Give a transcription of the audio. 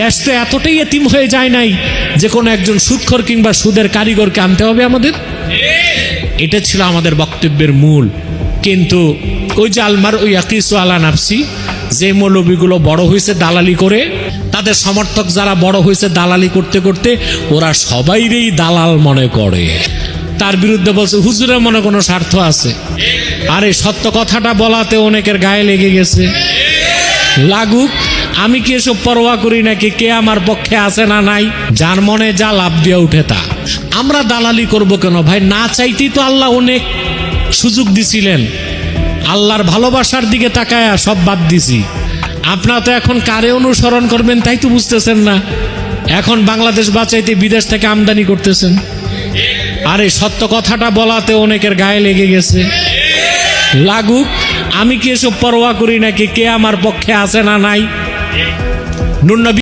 দেশ তো এতটাই এতিম হয়ে যায় নাই যে কোনো একজন সুদখোর কিংবা সুদের কারিগরকে আনতে হবে আমাদের। এটা ছিল আমাদের বক্তব্যের মূল। কিন্তু ওই যে আলমার ওই আকিসু আলা নাফসি, যে মৌলবীগুলো বড় হয়েছে দালালি করে, তাদের সমর্থক যারা বড় হয়েছে দালালি করতে করতে ওরা সবাইরেই দালাল মনে করে। তার বিরুদ্ধে বলছে হুজুরের মনে কোনো স্বার্থ আছে। আর এই সত্য কথাটা বলাতে অনেকের গায়ে লেগে গেছে। লাগুক, আমি কি এসব পরোয়া করি নাকি কে আমার পক্ষে আছে না নাই, যার মনে যা লাভ দিয়ে উঠে তা। আমরা দালালি করব কেন ভাই? না চাইতেই তো আল্লাহ অনেক সুযোগ দিছিলেন। আল্লাহর ভালোবাসার দিকে তাকায়া সব বাদ দিছি। আপনারা তো এখন কারে অনুসরণ করবেন তাই তো বুঝতেছেন না। এখন বাংলাদেশ বাঁচাইতে বিদেশ থেকে আমদানি করতেছেন। আর এই সত্য কথাটা বলাতে অনেকের গায়ে লেগে গেছে। লাগুক, আমি কি এসব পরোয়া করি নাকি কে আমার পক্ষে আছে না নাই। নূর নবী